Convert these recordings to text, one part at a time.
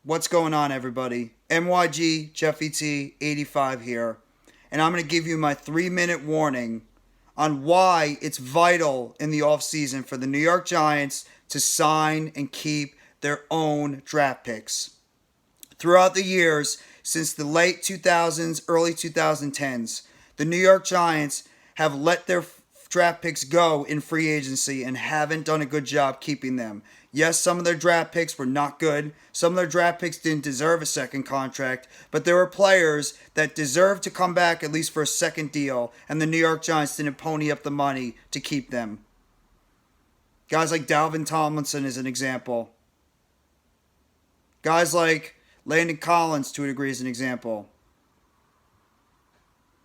What's going on, everybody? NYGJeffyT85 here, and I'm going to give you my 3-minute warning on why it's vital in the offseason for the New York Giants to sign and keep their own draft picks. Throughout the years, since the late 2000s, early 2010s, the New York Giants have let their draft picks go in free agency and haven't done a good job keeping them. Yes, some of their draft picks were not good. Some of their draft picks didn't deserve a second contract, but there were players that deserved to come back at least for a second deal, and the New York Giants didn't pony up the money to keep them. Guys like Dalvin Tomlinson is an example. Guys like Landon Collins, to a degree, is an example.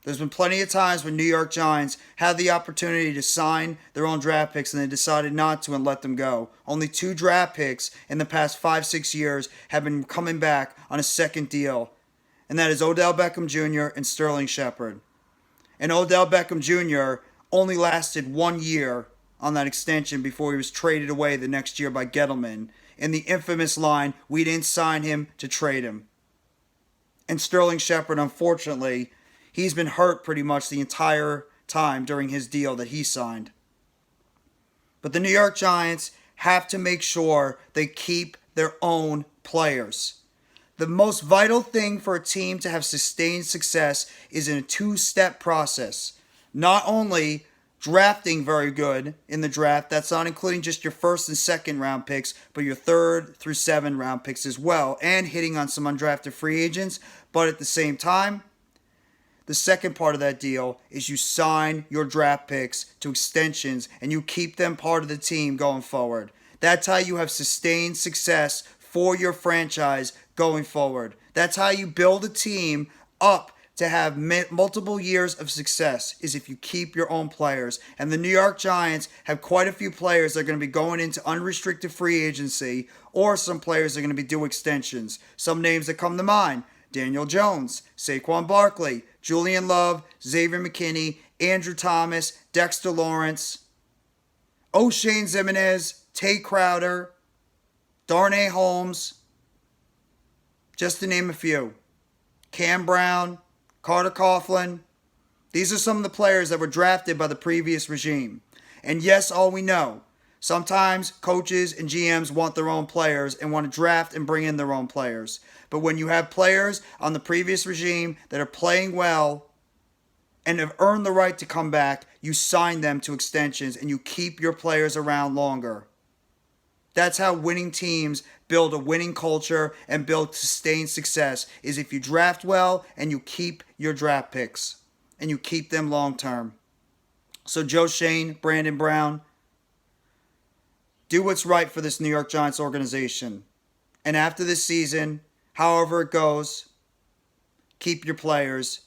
There's been plenty of times when New York Giants had the opportunity to sign their own draft picks and they decided not to and let them go. Only 2 draft picks in the past 5-6 years have been coming back on a second deal, and that is Odell Beckham Jr. and Sterling Shepard. And Odell Beckham Jr. only lasted 1 year on that extension before he was traded away the next year by Gettleman in the infamous line, "We didn't sign him to trade him." And Sterling Shepard, unfortunately, he's been hurt pretty much the entire time during his deal that he signed. But the New York Giants have to make sure they keep their own players. The most vital thing for a team to have sustained success is in a 2-step process. Not only drafting very good in the draft, that's not including just your first and second round picks, but your 3rd through 7th round picks as well, and hitting on some undrafted free agents. But at the same time, the second part of that deal is you sign your draft picks to extensions and you keep them part of the team going forward. That's how you have sustained success for your franchise going forward. That's how you build a team up to have multiple years of success, is if you keep your own players. And the New York Giants have quite a few players that are going to be going into unrestricted free agency, or some players are going to be due extensions. Some names that come to mind: Daniel Jones, Saquon Barkley, Julian Love, Xavier McKinney, Andrew Thomas, Dexter Lawrence, O'Shane Ximines, Tay Crowder, Darnay Holmes, just to name a few. Cam Brown, Carter Coughlin. These are some of the players that were drafted by the previous regime. And yes, all we know, sometimes coaches and GMs want their own players and want to draft and bring in their own players. But when you have players on the previous regime that are playing well and have earned the right to come back, you sign them to extensions and you keep your players around longer. That's how winning teams build a winning culture and build sustained success, is if you draft well and you keep your draft picks and you keep them long term. So Joe Schoen, Brandon Brown, do what's right for this New York Giants organization. And after this season, however it goes, keep your players,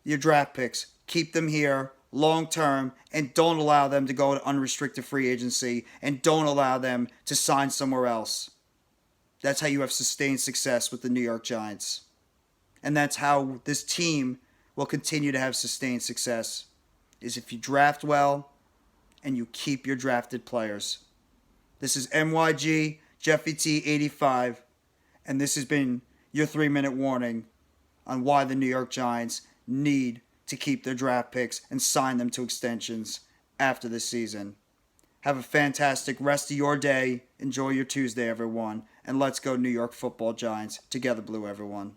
your draft picks, keep them here long term, and don't allow them to go to unrestricted free agency, and don't allow them to sign somewhere else. That's how you have sustained success with the New York Giants. And that's how this team will continue to have sustained success, is if you draft well and you keep your drafted players. This is NYGJeffyT85, and this has been your 3-minute warning on why the New York Giants need to keep their draft picks and sign them to extensions after this season. Have a fantastic rest of your day. Enjoy your Tuesday, everyone. And let's go New York Football Giants. Together Blue, everyone.